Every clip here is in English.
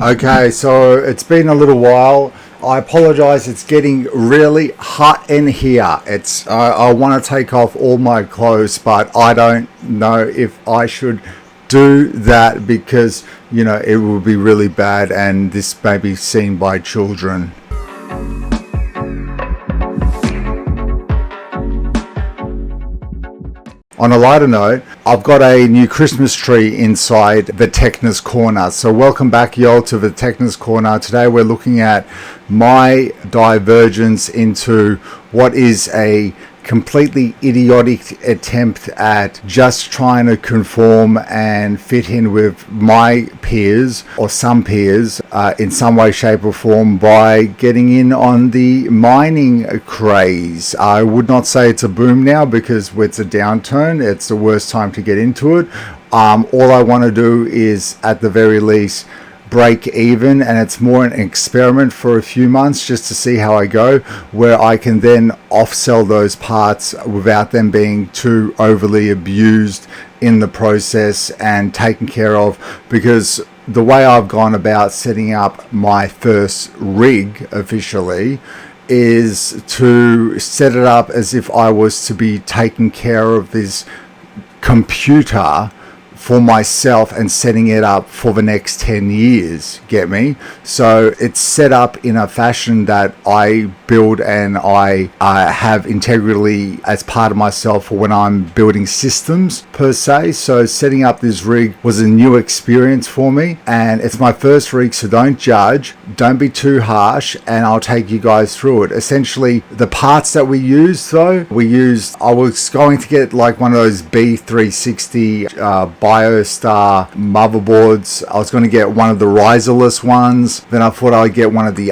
Okay, so it's been a little while. I apologize, it's getting really hot in here. I want to take off all my clothes, but I don't know if I should do that because, it would be really bad and this may be seen by children. On a lighter note, I've got a new Christmas tree inside the TECHNESS Corner. So welcome back, y'all, to the TECHNESS Corner. Today we're looking at my divergence into what is a completely idiotic attempt at just trying to conform and fit in with my peers or some peers in some way, shape or form by getting in on the mining craze. I would not say it's a boom now because it's a downturn. It's the worst time to get into it. All I want to do is at the very least break even, and it's more an experiment for a few months just to see how I go, where I can then off-sell those parts without them being too overly abused in the process and taken care of. Because the way I've gone about setting up my first rig officially is to set it up as if I was to be taking care of this computer for myself and setting it up for the next 10 years, get me? So it's set up in a fashion that I build and I have integrity as part of myself for when I'm building systems per se. So setting up this rig was a new experience for me, and it's my first rig, so don't judge, don't be too harsh, and I'll take you guys through it. Essentially, the parts that we used though, I was going to get like one of those B360 BioStar motherboards. I was going to get one of the riserless ones. Then I thought I'd get one of the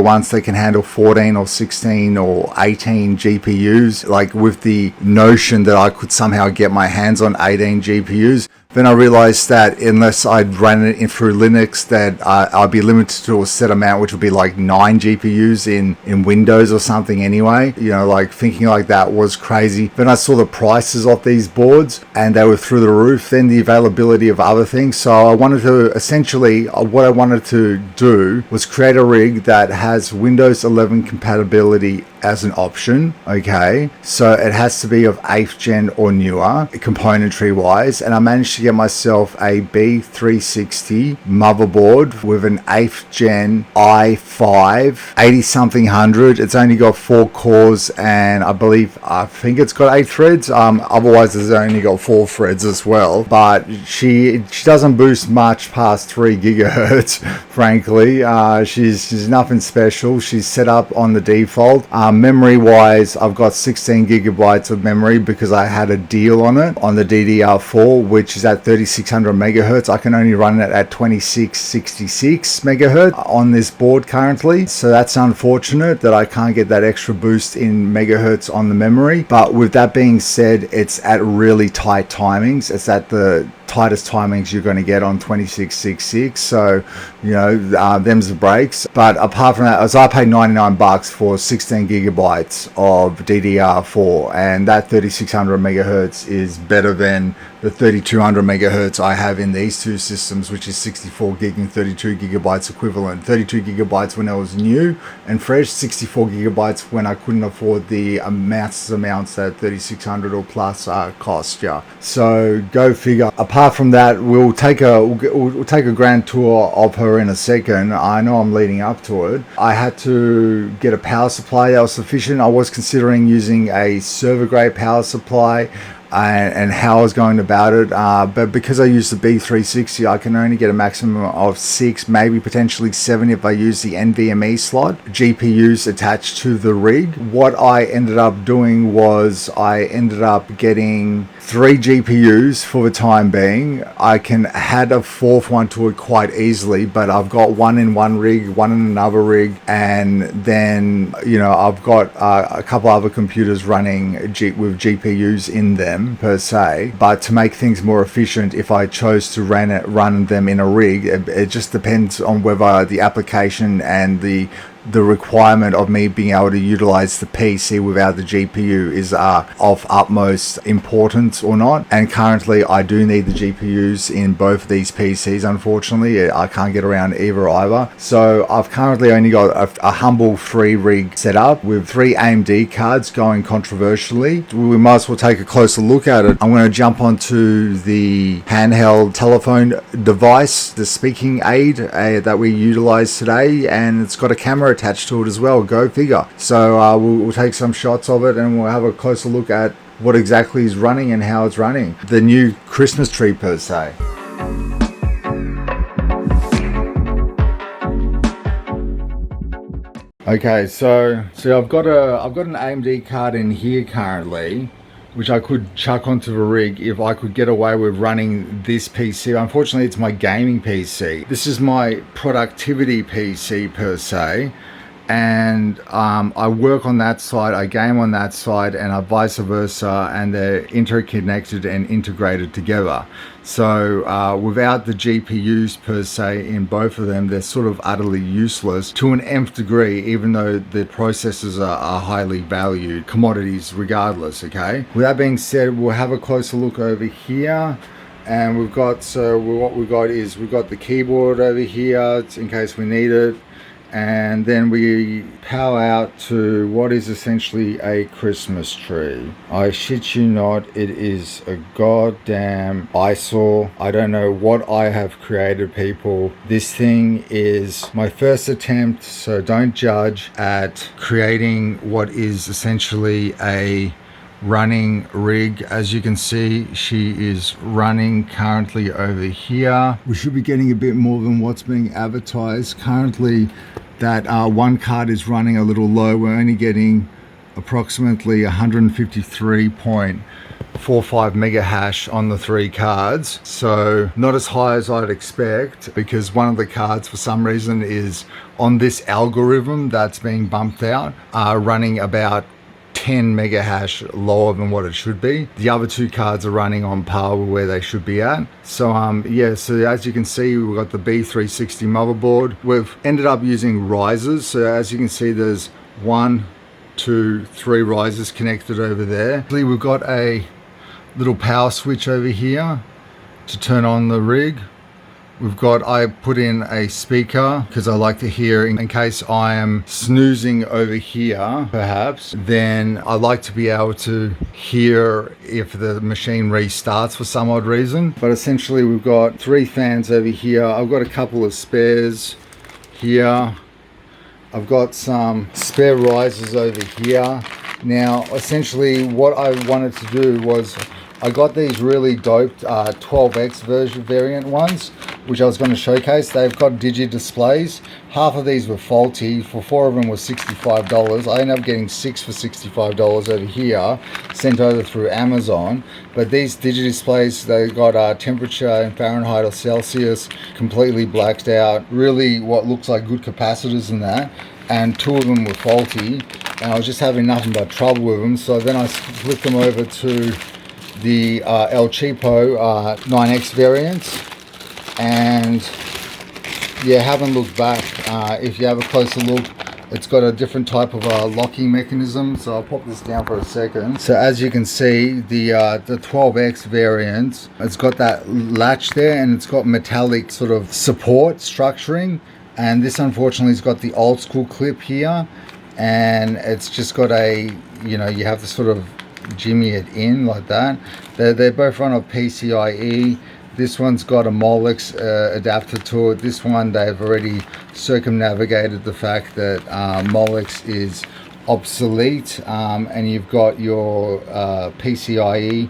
ones that can handle 14 or 16 or 18 GPUs, like with the notion that I could somehow get my hands on 18 GPUs. Then I realized that unless I'd run it in through Linux, that I'd be limited to a set amount, which would be like 9 GPUs in Windows or something anyway. Like thinking like that was crazy. Then I saw the prices of these boards and they were through the roof. Then the availability of other things. So I wanted to essentially, what I wanted to do was create a rig that has Windows 11 compatibility as an option. Okay, so it has to be of 8th gen or newer componentry wise, and I managed to get myself a B360 motherboard with an 8th gen i5 80 something hundred. It's only got 4 cores and I think it's got 8 threads. Otherwise it's only got 4 threads as well, but she doesn't boost much past 3 gigahertz frankly. She's nothing special. She's set up on the default. Memory wise, I've got 16 gigabytes of memory because I had a deal on it on the DDR4, which is at 3600 megahertz. I can only run it at 2666 megahertz on this board currently, so that's unfortunate that I can't get that extra boost in megahertz on the memory. But with that being said, it's at really tight timings. It's at the tightest timings you're going to get on 2666, so them's the breaks. But apart from that, as I paid $99 for 16 gigabytes of DDR4, and that 3600 megahertz is better than the 3200 megahertz I have in these two systems, which is 64 gig and 32 gigabytes equivalent. 32 gigabytes when I was new and fresh, 64 gigabytes when I couldn't afford the amounts that 3600 or plus cost ya. So go figure. Apart from that, we'll take a grand tour of her in a second. I know I'm leading up to it. I had to get a power supply that was sufficient. I was considering using a server grade power supply and how I was going about it, but because I use the B360, I can only get a maximum of 6, maybe potentially 7 if I use the NVMe slot GPUs attached to the rig. What I ended up doing was I ended up getting 3 GPUs for the time being. I can add a 4th one to it quite easily, but I've got one in one rig, one in another rig, and then I've got a couple other computers running with GPUs in them per se. But to make things more efficient, if I chose to run them in a rig, it just depends on whether the application and the the requirement of me being able to utilize the PC without the GPU is of utmost importance or not. And currently I do need the GPUs in both of these PCs. Unfortunately, I can't get around either. So I've currently only got a humble 3 rig set up with 3 AMD cards going controversially. We might as well take a closer look at it. I'm going to jump onto the handheld telephone device, the speaking aid that we utilize today, and it's got a camera attached to it as well. Go figure. So we'll take some shots of it and we'll have a closer look at what exactly is running and how it's running. The new Christmas tree per se. Okay, so I've got an AMD card in here currently, which I could chuck onto the rig if I could get away with running this PC. Unfortunately, it's my gaming PC. This is my productivity PC per se, and I work on that side, I game on that side, and vice versa, and they're interconnected and integrated together. So without the GPUs per se in both of them, they're sort of utterly useless to an nth degree, even though the processors are highly valued commodities regardless. Okay, with that being said, we'll have a closer look over here. And we've got, what we've got is we've got the keyboard over here in case we need it. And then we power out to what is essentially a Christmas tree. I shit you not, it is a goddamn eyesore. I don't know what I have created, people. This thing is my first attempt, so don't judge, at creating what is essentially a running rig. As you can see, she is running currently over here. We should be getting a bit more than what's being advertised. Currently that one card is running a little low. We're only getting approximately 153.45 mega hash on the 3 cards, so not as high as I'd expect, because one of the cards for some reason is on this algorithm that's being bumped out, running about 10 mega hash lower than what it should be. The other 2 cards are running on par with where they should be at. So yeah, so as you can see, we've got the B360 motherboard. We've ended up using risers. So as you can see, there's 1, 2, 3 risers connected over there. We've got a little power switch over here to turn on the rig. I put in a speaker because I like to hear in case I am snoozing over here, perhaps, then I like to be able to hear if the machine restarts for some odd reason. But essentially we've got 3 fans over here. I've got a couple of spares here. I've got some spare risers over here. Now, essentially what I wanted to do was I got these really doped 12X version variant ones, which I was going to showcase. They've got digi displays. Half of these were faulty. For 4 of them was $65. I ended up getting 6 for $65 over here, sent over through Amazon. But these digi displays, they got temperature in Fahrenheit or Celsius, completely blacked out. Really what looks like good capacitors in that. And 2 of them were faulty. And I was just having nothing but trouble with them. So then I flipped them over to the El Cheapo 9X variants, and yeah, haven't looked back. If you have a closer look, it's got a different type of locking mechanism. So I'll pop this down for a second. So as you can see, the 12X variant, it's got that latch there, and it's got metallic sort of support structuring. And this unfortunately has got the old school clip here, and it's just got a, you know, you have to sort of jimmy it in like that. They both run off PCIe. This one's got a Molex adapter to it. This one, they've already circumnavigated the fact that Molex is obsolete, and you've got your PCIe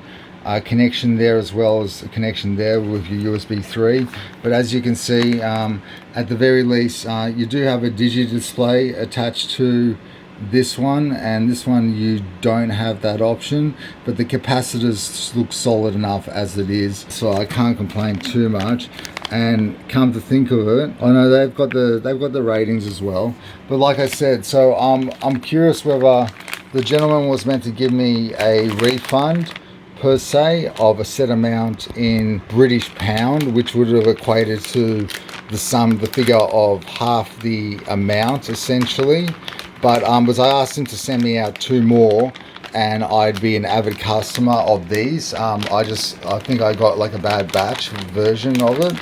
connection there, as well as a connection there with your USB 3. But as you can see, at the very least, you do have a digi display attached to this one, and this one you don't have that option, but the capacitors look solid enough as it is, so I can't complain too much. And come to think of it, I know they've got the ratings as well. But like I said, so I'm curious whether the gentleman was meant to give me a refund per se of a set amount in British pound, which would have equated to the figure of half the amount essentially. But was I asked him to send me out 2 more, and I'd be an avid customer of these. I think I got like a bad batch version of it,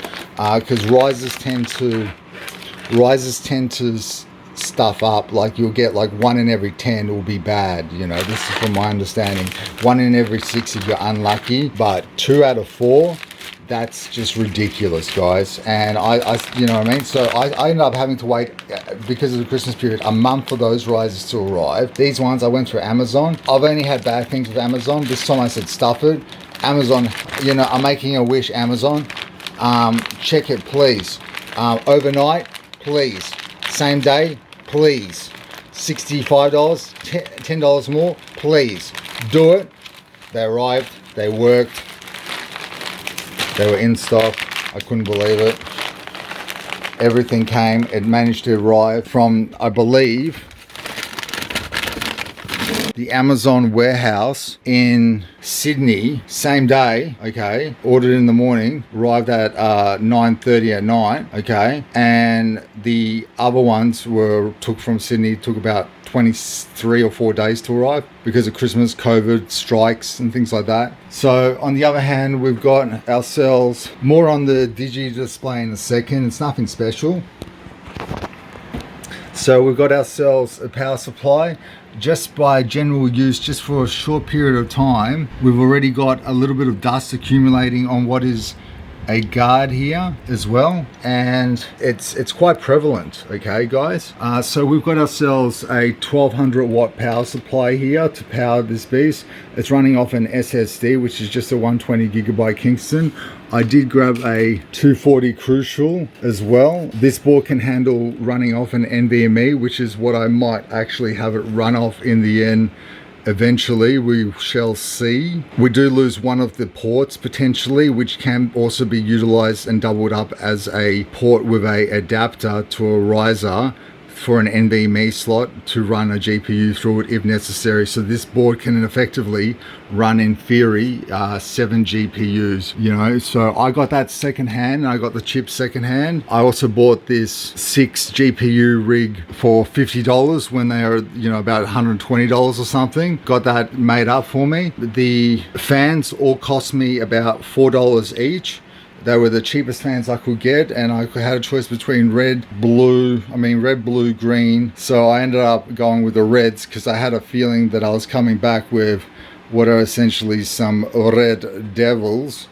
because risers tend to stuff up. Like you'll get like 1 in every 10 will be bad, you know. This is from my understanding. 1 in every 6 if you're unlucky, but 2 out of 4, that's just ridiculous, guys. And I you know what I mean? So I ended up having to wait, because of the Christmas period, a month for those risers to arrive. These ones I went through Amazon. I've only had bad things with Amazon. This time I said stuff it. Amazon, you know, I'm making a wish, Amazon. Check it, please. Overnight, please. Same day, please. $65, $10 more, please. Do it. They arrived, they worked. They were in stock. I couldn't believe it. Everything came. It managed to arrive from, I believe, the Amazon warehouse in Sydney, same day, okay. Ordered in the morning, arrived at 9:30 at night, okay. And the other ones took from Sydney, took about 23 or 4 days to arrive because of Christmas, COVID, strikes and things like that. So on the other hand, we've got ourselves more on the digi display in a second. It's nothing special. So we've got ourselves a power supply. Just by general use, just for a short period of time, we've already got a little bit of dust accumulating on what is a guard here as well, and it's quite prevalent, okay guys. So we've got ourselves a 1200 watt power supply here to power this beast. It's running off an SSD, which is just a 120 gigabyte Kingston. I did grab a 240 Crucial as well. This board can handle running off an NVMe, which is what I might actually have it run off in the end. Eventually, we shall see. We do lose one of the ports potentially, which can also be utilized and doubled up as a port with a adapter to a riser for an NVMe slot to run a GPU through it if necessary. So this board can effectively run, in theory, 7 GPUs, you know. So I got that secondhand. I got the chip secondhand. I also bought this 6 GPU rig for $50 when they are, you know, about $120 or something. Got that made up for me. The fans all cost me about $4 each. They were the cheapest fans I could get, and I had a choice between red, blue, green. So I ended up going with the reds because I had a feeling that I was coming back with what are essentially some red devils.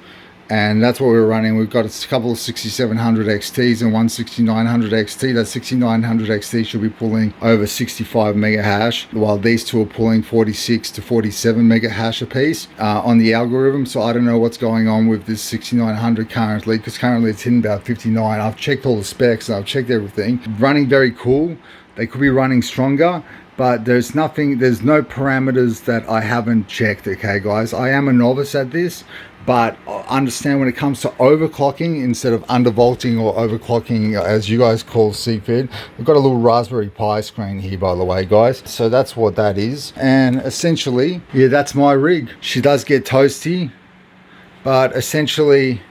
And that's what we're running. We've got a couple of 6700 XTs and one 6900 XT. That 6900 XT should be pulling over 65 mega hash, while these two are pulling 46 to 47 mega hash a piece on the algorithm. So I don't know what's going on with this 6900 currently, because currently it's hitting about 59. I've checked all the specs and I've checked everything. Running very cool. They could be running stronger, but there's no parameters that I haven't checked, okay guys. I am a novice at this, but understand when it comes to overclocking instead of undervolting, or overclocking as you guys call CFID. We've got a little Raspberry Pi screen here, by the way, guys. So that's what that is. And essentially, yeah, that's my rig. She does get toasty, but essentially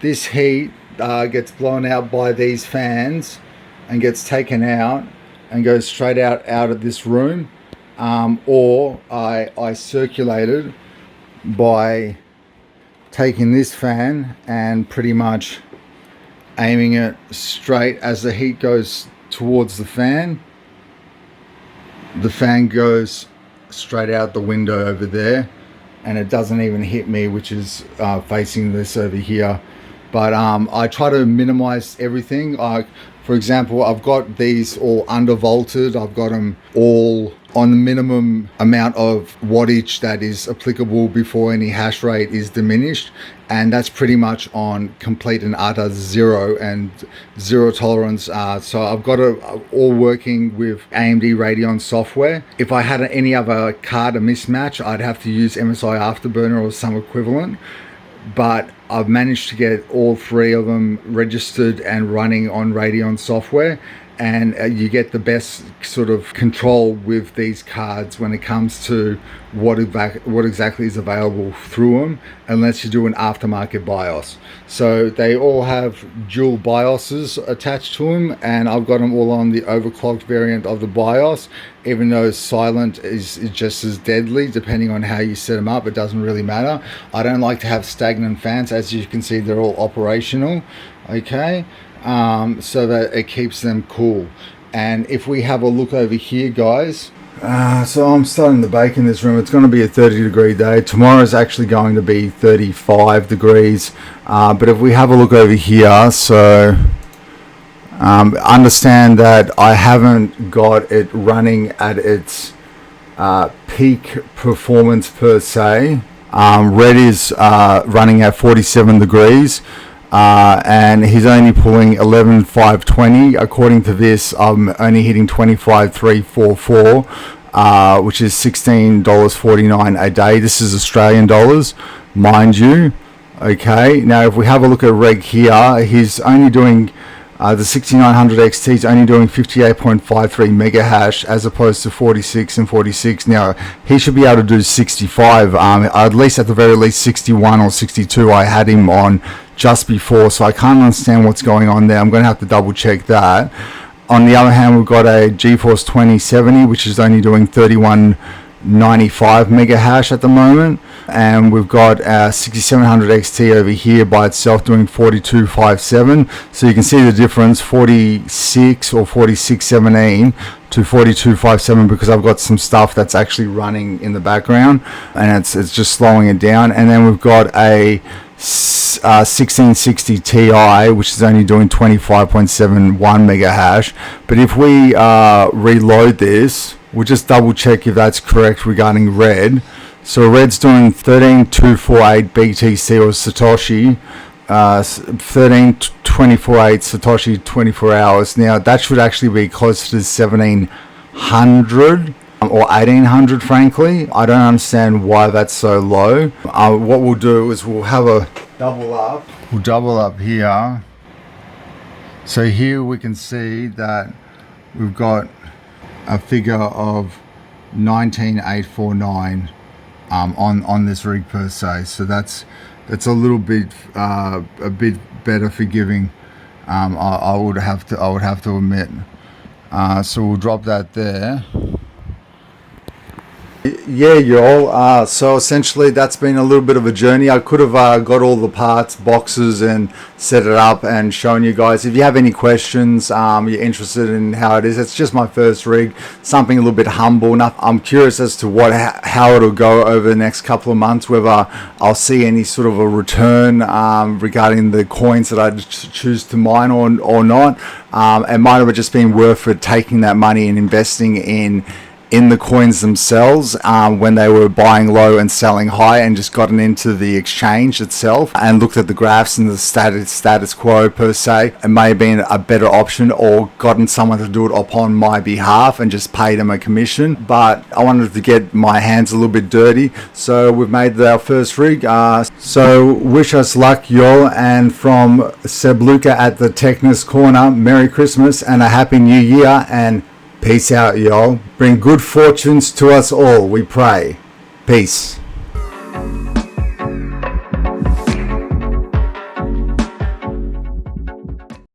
this heat gets blown out by these fans and gets taken out and goes straight out of this room, or I circulate it by taking this fan and pretty much aiming it straight as the heat goes towards the fan goes straight out the window over there, and it doesn't even hit me, which is facing this over here. But I try to minimize everything. For example, I've got these all undervolted. I've got them all on the minimum amount of wattage that is applicable before any hash rate is diminished. And that's pretty much on complete and utter zero and zero tolerance. So I've got it all working with AMD Radeon software. If I had any other card, a mismatch, I'd have to use MSI Afterburner or some equivalent. But I've managed to get all 3 of them registered and running on Radeon software, and you get the best sort of control with these cards when it comes to what exactly is available through them, unless you do an aftermarket BIOS. So they all have dual BIOSes attached to them, and I've got them all on the overclocked variant of the BIOS, even though silent is just as deadly depending on how you set them up. It doesn't really matter. I don't like to have stagnant fans. As you can see, they're all operational, okay, so that it keeps them cool. And if we have a look over here, guys, so I'm starting to bake in this room. It's going to be a 30-degree day. Tomorrow is actually going to be 35 degrees. But if we have a look over here, so understand that I haven't got it running at its peak performance per se. Red is running at 47 degrees. And he's only pulling 11,520. According to this, I'm only hitting 25,344, which is $16.49 a day. This is Australian dollars, mind you. Okay, now if we have a look at Reg here, he's only doing the 6900 XT is only doing 58.53 mega hash as opposed to 46 and 46. Now he should be able to do 65, at least at the very least 61 or 62. I had him on just before, so I can't understand what's going on there. I'm going to have to double check that. On the other hand, we've got a GeForce 2070, which is only doing 3195 mega hash at the moment, and we've got 6700 XT over here by itself doing 4257. So you can see the difference, 46 or 4617 to 4257, because I've got some stuff that's actually running in the background and it's just slowing it down. And then we've got a 1660 Ti, which is only doing 25.71 mega hash. But if we reload this, we'll just double check if that's correct regarding red. So red's doing 13248 BTC or Satoshi, 13248 Satoshi 24 hours. Now that should actually be closer to 1700 or 1800, frankly. I don't understand why that's so low. What we'll do is we'll have a double up. We'll double up here. So here we can see that we've got a figure of 19,849 on this rig per se. So that's a little bit a bit better forgiving. I would have to admit. So we'll drop that there. Yeah, y'all. So essentially that's been a little bit of a journey. I could have got all the parts, boxes, and set it up and shown you guys. If you have any questions, you're interested in how it is, it's just my first rig, something a little bit humble. I'm curious as to how it'll go over the next couple of months, whether I'll see any sort of a return regarding the coins that I choose to mine or not. It might have just been worth it taking that money and investing in the coins themselves when they were buying low and selling high, and just gotten into the exchange itself and looked at the graphs and the status quo per se. It may have been a better option, or gotten someone to do it upon my behalf and just pay them a commission. But I wanted to get my hands a little bit dirty, so we've made our first rig. So wish us luck, y'all, and from Seb Lukas at the TECHNESS Corner, Merry Christmas and a Happy New Year, and peace out, y'all. Bring good fortunes to us all, we pray. Peace.